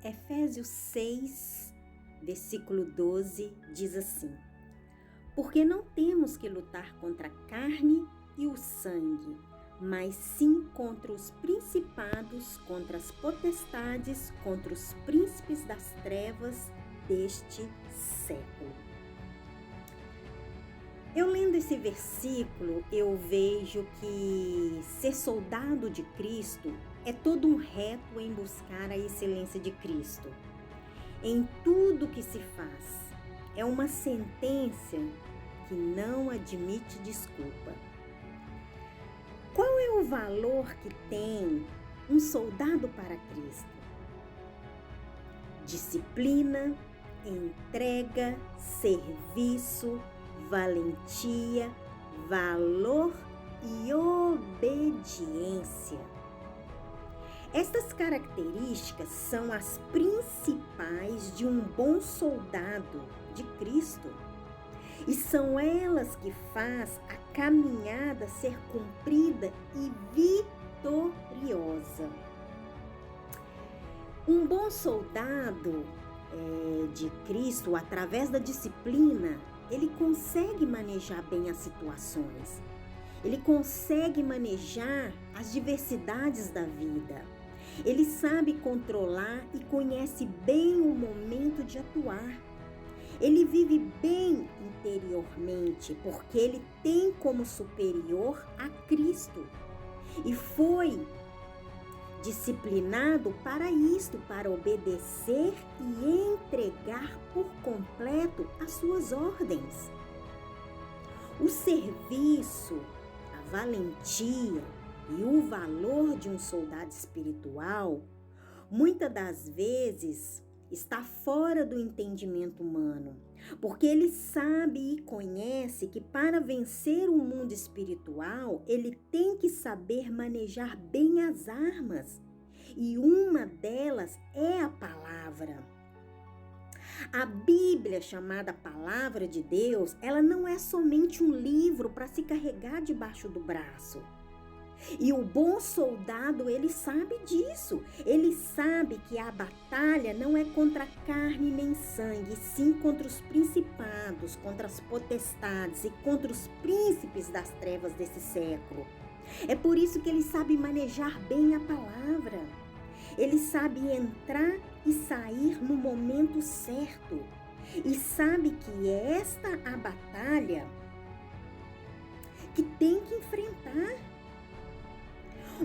Efésios 6, versículo 12, diz assim: porque não temos que lutar contra a carne e o sangue, mas sim contra os principados, contra as potestades, contra os príncipes das trevas deste século. Eu lendo esse versículo, eu vejo que ser soldado de Cristo é todo um reto em buscar a excelência de Cristo. Em tudo que se faz, é uma sentença que não admite desculpa. Qual é o valor que tem um soldado para Cristo? Disciplina, entrega, serviço, valentia, valor e obediência. Estas características são as principais de um bom soldado de Cristo e são elas que faz a caminhada ser cumprida e vitoriosa. Um bom soldado de Cristo, através da disciplina, ele consegue manejar bem as situações. Ele consegue manejar as diversidades da vida. Ele sabe controlar e conhece bem o momento de atuar. Ele vive bem interiormente, porque ele tem como superior a Cristo. E foi disciplinado para isto, para obedecer e entregar por completo as suas ordens. O serviço, a valentia e o valor de um soldado espiritual, muitas das vezes, está fora do entendimento humano, porque ele sabe e conhece que para vencer o mundo espiritual, ele tem que saber manejar bem as armas, e uma delas é a palavra. A Bíblia, chamada Palavra de Deus, ela não é somente um livro para se carregar debaixo do braço. E o bom soldado, ele sabe disso. Ele sabe que a batalha não é contra carne nem sangue, e sim contra os principados, contra as potestades e contra os príncipes das trevas desse século. É por isso que ele sabe manejar bem a palavra. Ele sabe entrar e sair no momento certo. E sabe que é esta a batalha que tem que enfrentar.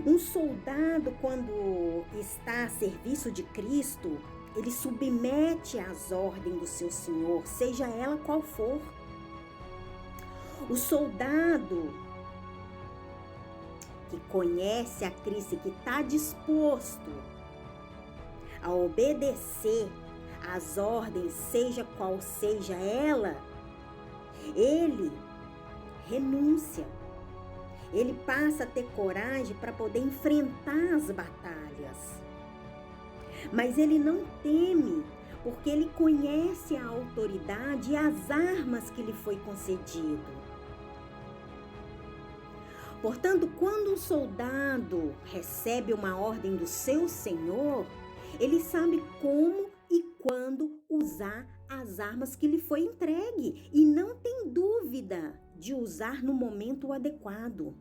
Um soldado, quando está a serviço de Cristo, ele submete às ordens do seu Senhor, seja ela qual for. O soldado que conhece a Cristo e que está disposto a obedecer às ordens, seja qual seja ela, ele renúncia. Ele passa a ter coragem para poder enfrentar as batalhas. Mas ele não teme, porque ele conhece a autoridade e as armas que lhe foi concedido. Portanto, quando um soldado recebe uma ordem do seu Senhor, ele sabe como e quando usar as armas que lhe foi entregue e não tem dúvida de usar no momento adequado.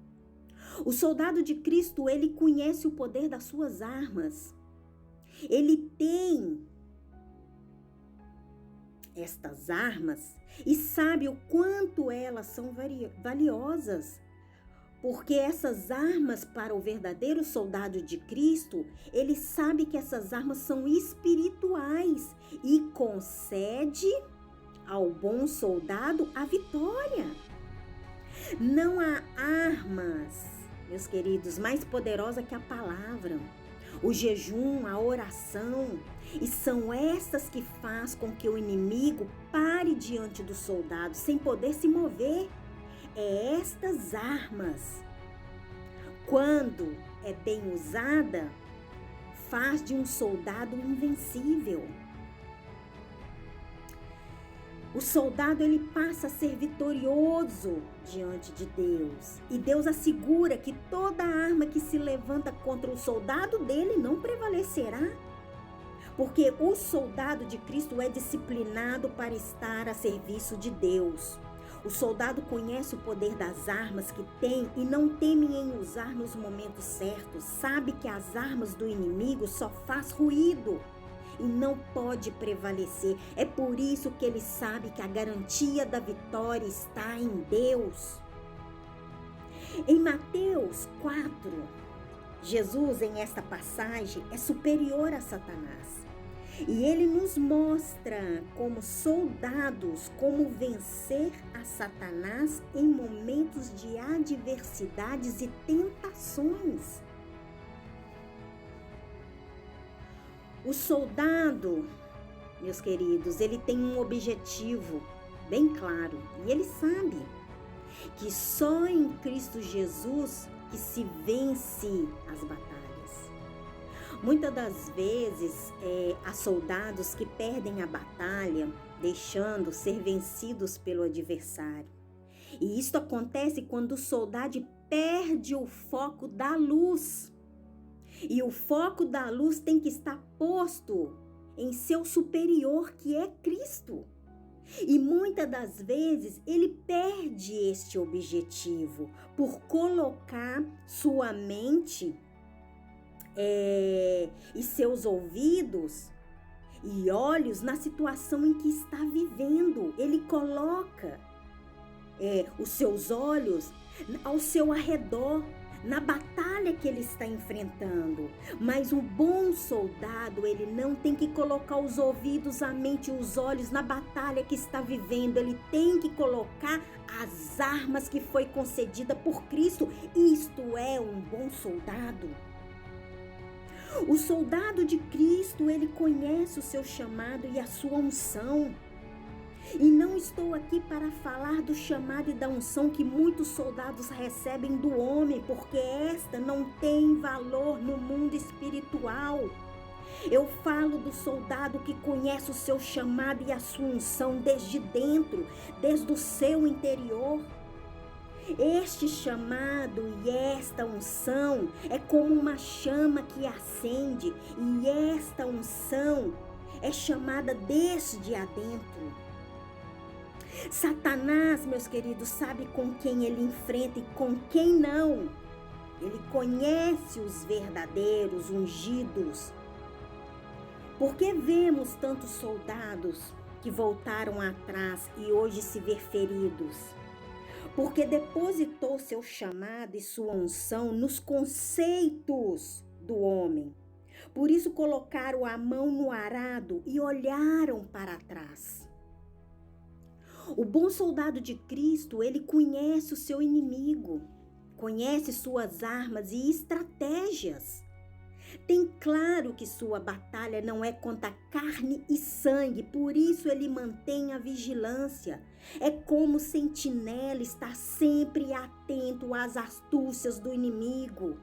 O soldado de Cristo, ele conhece o poder das suas armas. Ele tem estas armas e sabe o quanto elas são valiosas. Porque essas armas, para o verdadeiro soldado de Cristo, ele sabe que essas armas são espirituais e concede ao bom soldado a vitória. Não há armas, meus queridos, mais poderosa que a palavra, o jejum, a oração, e são estas que faz com que o inimigo pare diante do soldado sem poder se mover. É estas armas, quando é bem usada, faz de um soldado invencível. O soldado, ele passa a ser vitorioso diante de Deus. E Deus assegura que toda arma que se levanta contra o soldado dele não prevalecerá. Porque o soldado de Cristo é disciplinado para estar a serviço de Deus. O soldado conhece o poder das armas que tem e não teme em usar nos momentos certos. Sabe que as armas do inimigo só faz ruído e não pode prevalecer. É por isso que ele sabe que a garantia da vitória está em Deus. Em Mateus 4, Jesus, em esta passagem, é superior a Satanás. E ele nos mostra, como soldados, como vencer a Satanás em momentos de adversidades e tentações. O soldado, meus queridos, ele tem um objetivo bem claro. E ele sabe que só em Cristo Jesus que se vence as batalhas. Muitas das vezes, há soldados que perdem a batalha, deixando ser vencidos pelo adversário. E isso acontece quando o soldado perde o foco da luz. E o foco da luz tem que estar posto em seu superior, que é Cristo. E muitas das vezes ele perde este objetivo por colocar sua mente e seus ouvidos e olhos na situação em que está vivendo. Ele coloca os seus olhos ao seu arredor, na batalha que ele está enfrentando. Mas um bom soldado, ele não tem que colocar os ouvidos, a mente e os olhos na batalha que está vivendo. Ele tem que colocar as armas que foi concedida por Cristo. Isto é um bom soldado. O soldado de Cristo, ele conhece o seu chamado e a sua unção. E não estou aqui para falar do chamado e da unção que muitos soldados recebem do homem, porque esta não tem valor no mundo espiritual. Eu falo do soldado que conhece o seu chamado e a sua unção desde dentro, desde o seu interior. Este chamado e esta unção é como uma chama que acende, e esta unção é chamada desde adentro. Satanás, meus queridos, sabe com quem ele enfrenta e com quem não. Ele conhece os verdadeiros ungidos. Por que vemos tantos soldados que voltaram atrás e hoje se ver feridos? Porque depositou seu chamado e sua unção nos conceitos do homem. Por isso colocaram a mão no arado e olharam para trás. O bom soldado de Cristo, ele conhece o seu inimigo, conhece suas armas e estratégias. Tem claro que sua batalha não é contra carne e sangue, por isso ele mantém a vigilância. É como sentinela, está sempre atento às astúcias do inimigo.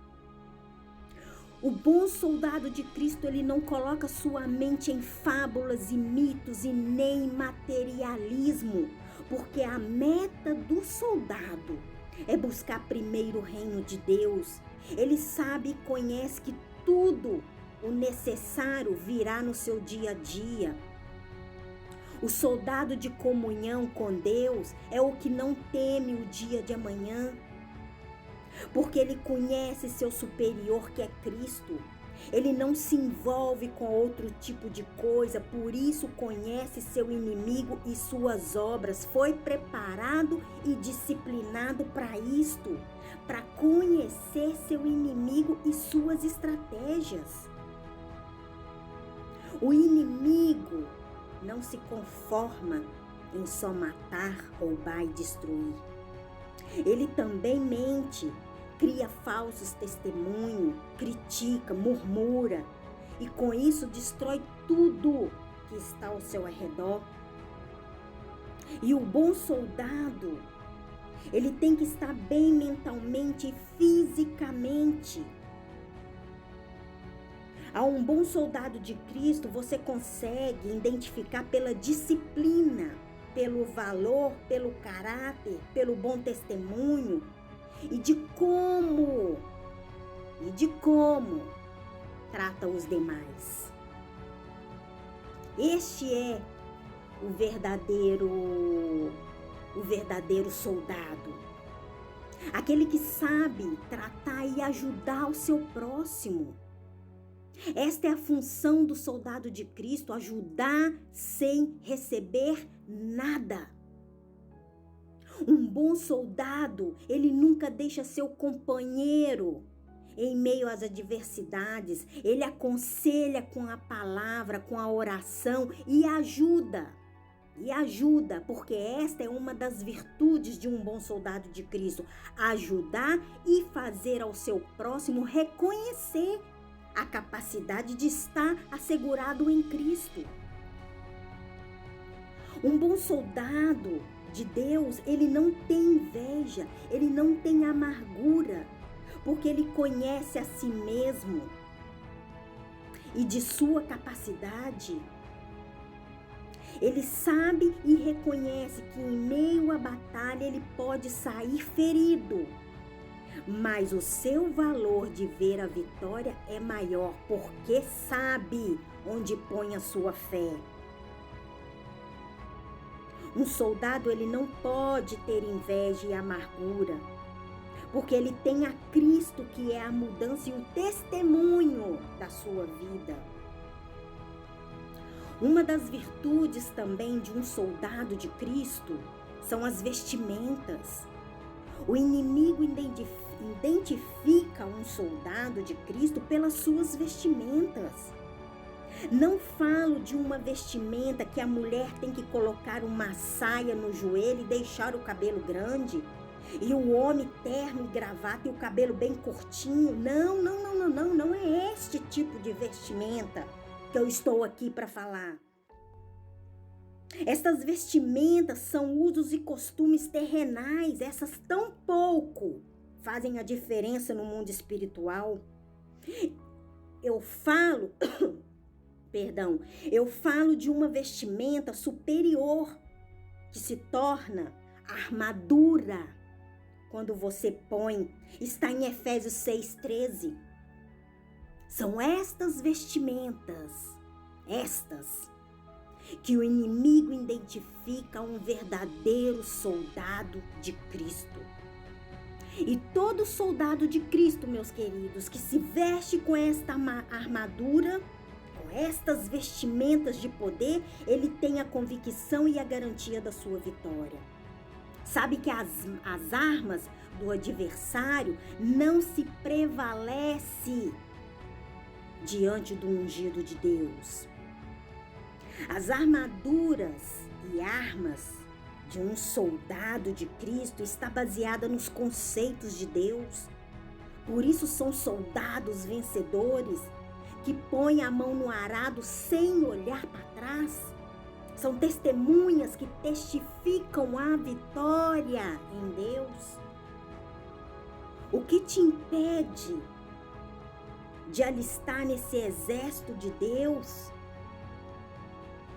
O bom soldado de Cristo, ele não coloca sua mente em fábulas e mitos e nem materialismo, porque a meta do soldado é buscar primeiro o reino de Deus. Ele sabe e conhece que tudo o necessário virá no seu dia a dia. O soldado de comunhão com Deus é o que não teme o dia de amanhã, porque ele conhece seu superior, que é Cristo. Ele não se envolve com outro tipo de coisa, por isso conhece seu inimigo e suas obras. Foi preparado e disciplinado para isto, para conhecer seu inimigo e suas estratégias. O inimigo não se conforma em só matar, roubar e destruir. Ele também mente, cria falsos testemunhos, critica, murmura e com isso destrói tudo que está ao seu redor. E o bom soldado, ele tem que estar bem mentalmente e fisicamente. A um bom soldado de Cristo, você consegue identificar pela disciplina, pelo valor, pelo caráter, pelo bom testemunho e de como trata os demais. Este é o verdadeiro soldado. Aquele que sabe tratar e ajudar o seu próximo. Esta é a função do soldado de Cristo, ajudar sem receber nada. Um bom soldado, ele nunca deixa seu companheiro em meio às adversidades. Ele aconselha com a palavra, com a oração e ajuda. Porque esta é uma das virtudes de um bom soldado de Cristo. Ajudar e fazer ao seu próximo reconhecer a capacidade de estar assegurado em Cristo. Um bom soldado de Deus, ele não tem inveja, ele não tem amargura, porque ele conhece a si mesmo e de sua capacidade. Ele sabe e reconhece que em meio à batalha ele pode sair ferido, mas o seu valor de ver a vitória é maior, porque sabe onde põe a sua fé. Um soldado, ele não pode ter inveja e amargura, porque ele tem a Cristo, que é a mudança e o testemunho da sua vida. Uma das virtudes também de um soldado de Cristo são as vestimentas. O inimigo identifica um soldado de Cristo pelas suas vestimentas. Não falo de uma vestimenta que a mulher tem que colocar uma saia no joelho e deixar o cabelo grande, e o homem terno e gravata e o cabelo bem curtinho. Não é este tipo de vestimenta que eu estou aqui para falar. Estas vestimentas são usos e costumes terrenais, essas tão pouco fazem a diferença no mundo espiritual. Eu falo de uma vestimenta superior que se torna armadura quando você põe. Está em Efésios 6,13. São estas vestimentas, que o inimigo identifica um verdadeiro soldado de Cristo. E todo soldado de Cristo, meus queridos, que se veste com esta armadura, com estas vestimentas de poder, ele tem a convicção e a garantia da sua vitória. Sabe que as armas do adversário não se prevalece diante do ungido de Deus. As armaduras e armas de um soldado de Cristo está baseada nos conceitos de Deus. Por isso são soldados vencedores que põem a mão no arado sem olhar para trás. São testemunhas que testificam a vitória em Deus. O que te impede de alistar nesse exército de Deus?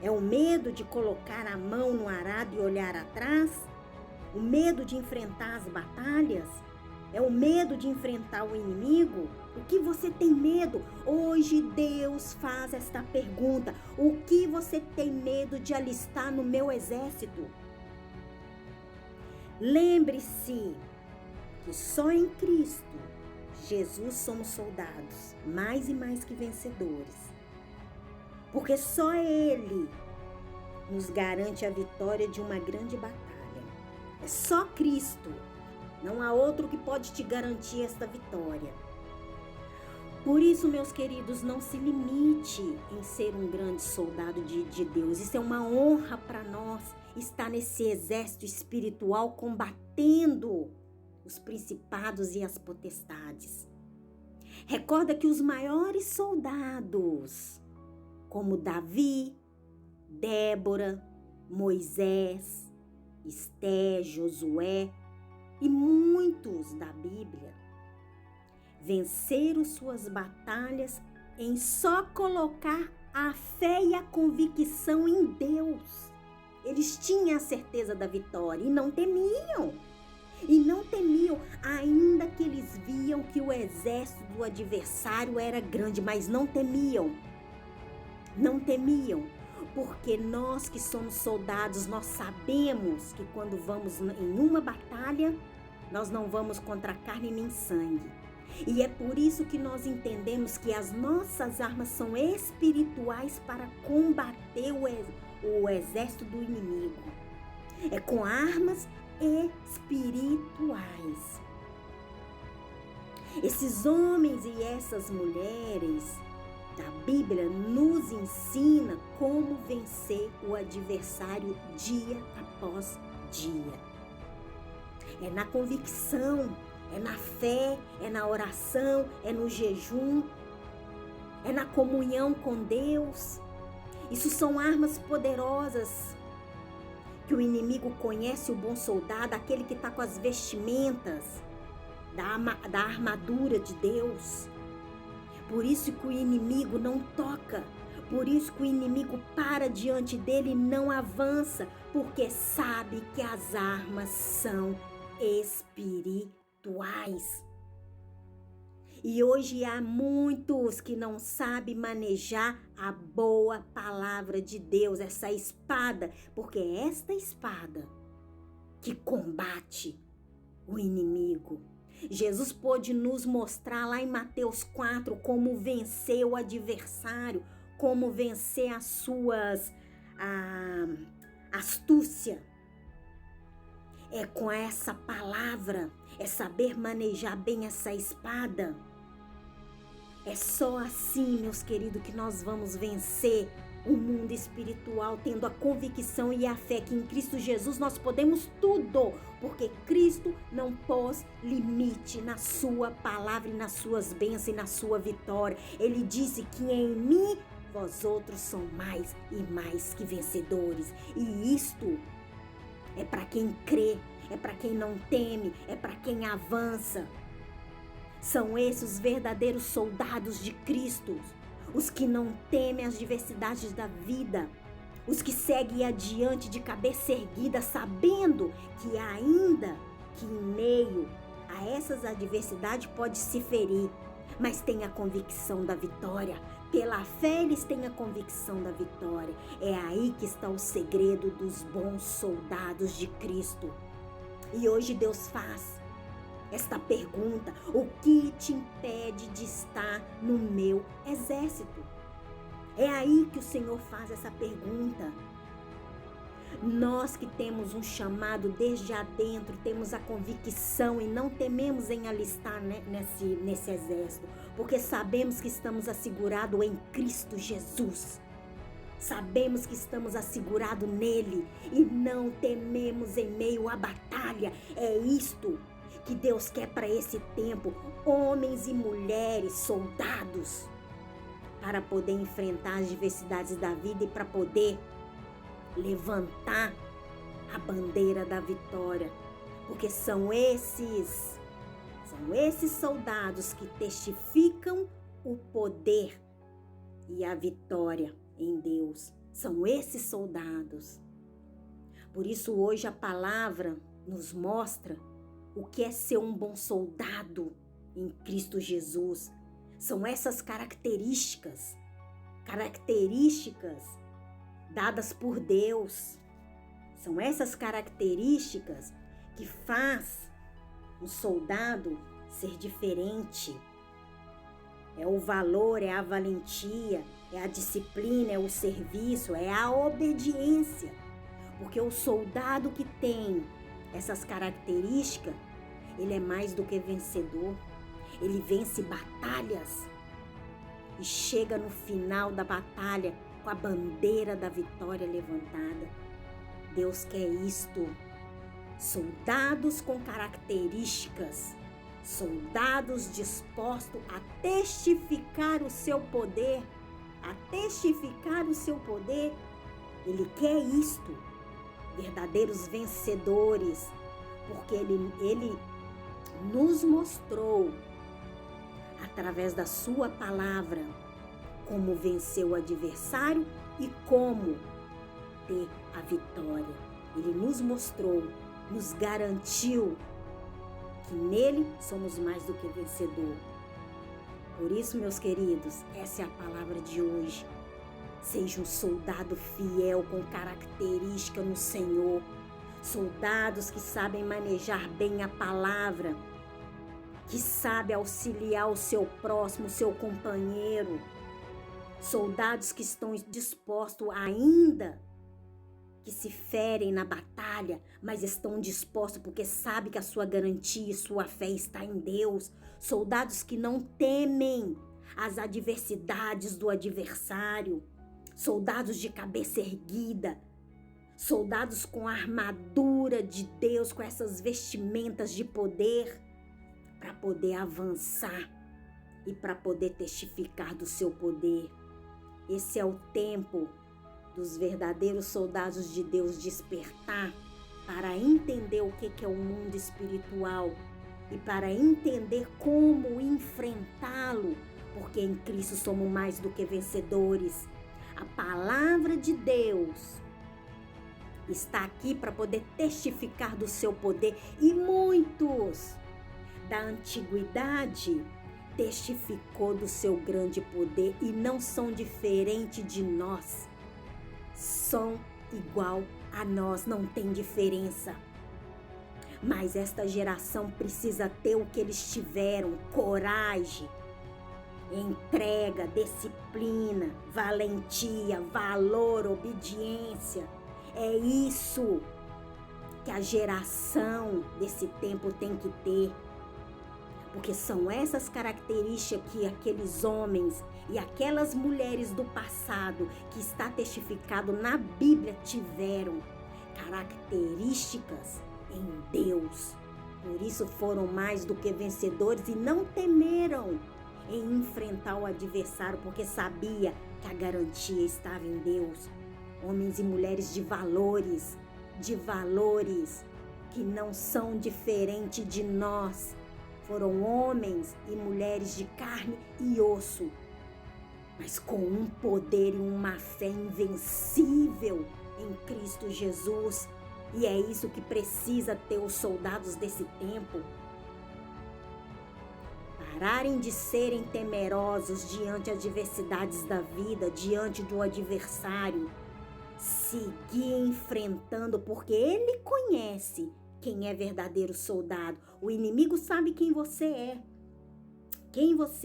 É o medo de colocar a mão no arado e olhar atrás? O medo de enfrentar as batalhas? É o medo de enfrentar o inimigo? O que você tem medo? Hoje Deus faz esta pergunta: o que você tem medo de alistar no meu exército? Lembre-se que só em Cristo Jesus somos soldados, mais e mais que vencedores. Porque só Ele nos garante a vitória de uma grande batalha. É só Cristo. Não há outro que pode te garantir esta vitória. Por isso, meus queridos, não se limite em ser um grande soldado de Deus. Isso é uma honra para nós, estar nesse exército espiritual combatendo os principados e as potestades. Recorda que os maiores soldados, como Davi, Débora, Moisés, Esté, Josué e muitos da Bíblia, venceram suas batalhas em só colocar a fé e a convicção em Deus. Eles tinham a certeza da vitória e não temiam. Ainda que eles viam que o exército do adversário era grande, mas não temiam. Porque nós que somos soldados, nós sabemos que quando vamos em uma batalha, nós não vamos contra carne nem sangue. E é por isso que nós entendemos que as nossas armas são espirituais para combater o exército do inimigo. É com armas espirituais. Esses homens e essas mulheres da Bíblia nos ensina como vencer o adversário dia após dia. É na convicção, é na fé, é na oração, é no jejum, é na comunhão com Deus. Isso são armas poderosas que o inimigo conhece, o bom soldado, aquele que está com as vestimentas da armadura de Deus. Por isso que o inimigo não toca, por isso que o inimigo para diante dele e não avança, porque sabe que as armas são espirituais. E hoje há muitos que não sabem manejar a boa palavra de Deus, essa espada, porque é esta espada que combate o inimigo. Jesus pôde nos mostrar lá em Mateus 4 como vencer o adversário, como vencer as suas astúcia. É com essa palavra, é saber manejar bem essa espada. É só assim, meus queridos, que nós vamos vencer o mundo espiritual, tendo a convicção e a fé que em Cristo Jesus nós podemos tudo, porque Cristo não pôs limite na sua palavra e nas suas bênçãos e na sua vitória. Ele disse que em mim vós outros são mais e mais que vencedores. E isto é para quem crê, é para quem não teme, é para quem avança. São esses os verdadeiros soldados de Cristo, os que não temem as diversidades da vida, os que seguem adiante de cabeça erguida, sabendo que ainda que em meio a essas adversidades pode se ferir, mas tem a convicção da vitória. Pela fé eles têm a convicção da vitória. É aí que está o segredo dos bons soldados de Cristo. E hoje Deus faz esta pergunta: o que te impede de estar no meu exército? É aí que o Senhor faz essa pergunta. Nós que temos um chamado desde adentro, temos a convicção e não tememos em alistar, né, nesse exército, porque sabemos que estamos assegurados em Cristo Jesus. Sabemos que estamos assegurados nele e não tememos em meio à batalha. É isto que Deus quer para esse tempo, homens e mulheres, soldados, para poder enfrentar as diversidades da vida e para poder levantar a bandeira da vitória, porque são esses soldados que testificam o poder e a vitória em Deus. São esses soldados. Por isso hoje a palavra nos mostra o que é ser um bom soldado em Cristo Jesus. São essas características dadas por Deus. São essas características que faz um soldado ser diferente. É o valor, é a valentia, é a disciplina, é o serviço, é a obediência. Porque o soldado que tem essas características, ele é mais do que vencedor. Ele vence batalhas e chega no final da batalha com a bandeira da vitória levantada. Deus quer isto. Soldados com características, soldados dispostos a testificar o seu poder, Ele quer isto. Verdadeiros vencedores, porque ele nos mostrou através da sua palavra como vencer o adversário e como ter a vitória. Ele nos mostrou, nos garantiu que nele somos mais do que vencedor. Por isso, meus queridos, essa é a palavra de hoje. Seja um soldado fiel com característica no Senhor. Soldados que sabem manejar bem a palavra, que sabem auxiliar o seu próximo, o seu companheiro. Soldados que estão dispostos ainda, que se ferem na batalha, mas estão dispostos porque sabem que a sua garantia e sua fé está em Deus. Soldados que não temem as adversidades do adversário. Soldados de cabeça erguida. Soldados com a armadura de Deus, com essas vestimentas de poder, para poder avançar e para poder testificar do seu poder. Esse é o tempo dos verdadeiros soldados de Deus despertar para entender o que é o mundo espiritual e para entender como enfrentá-lo, porque em Cristo somos mais do que vencedores. A palavra de Deus está aqui para poder testificar do seu poder, e muitos da antiguidade testificou do seu grande poder e não são diferente de nós. São igual a nós, não tem diferença. Mas esta geração precisa ter o que eles tiveram: coragem, entrega, disciplina, valentia, valor, obediência. É isso que a geração desse tempo tem que ter. Porque são essas características que aqueles homens e aquelas mulheres do passado, que está testificado na Bíblia, tiveram. Características em Deus. Por isso foram mais do que vencedores e não temeram em enfrentar o adversário, porque sabia que a garantia estava em Deus. Homens e mulheres de valores que não são diferentes de nós. Foram homens e mulheres de carne e osso, mas com um poder e uma fé invencível em Cristo Jesus. E é isso que precisa ter os soldados desse tempo. Pararem de serem temerosos diante das adversidades da vida, diante do adversário. Seguir enfrentando, porque ele conhece quem é verdadeiro soldado. O inimigo sabe quem você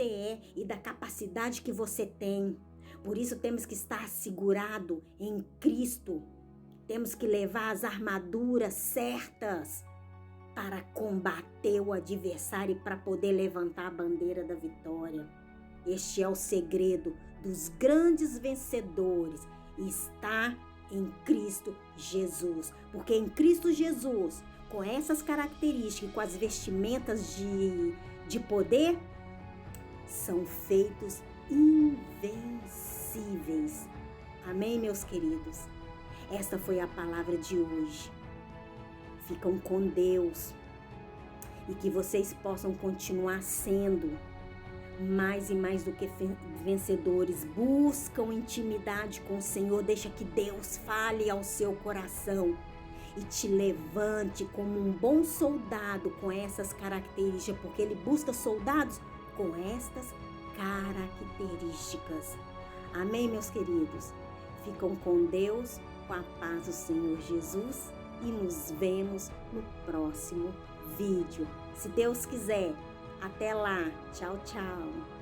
é e da capacidade que você tem. Por isso temos que estar segurado em Cristo. Temos que levar as armaduras certas para combater o adversário e para poder levantar a bandeira da vitória. Este é o segredo dos grandes vencedores. Está em Cristo Jesus. Porque em Cristo Jesus, com essas características, com as vestimentas de poder, são feitos invencíveis. Amém, meus queridos? Esta foi a palavra de hoje. Ficam com Deus e que vocês possam continuar sendo mais e mais do que vencedores. Buscam intimidade com o Senhor. Deixa que Deus fale ao seu coração e te levante como um bom soldado com essas características, porque Ele busca soldados com estas características. Amém, meus queridos? Ficam com Deus, com a paz do Senhor Jesus, e nos vemos no próximo vídeo. Se Deus quiser. Até lá. Tchau, tchau.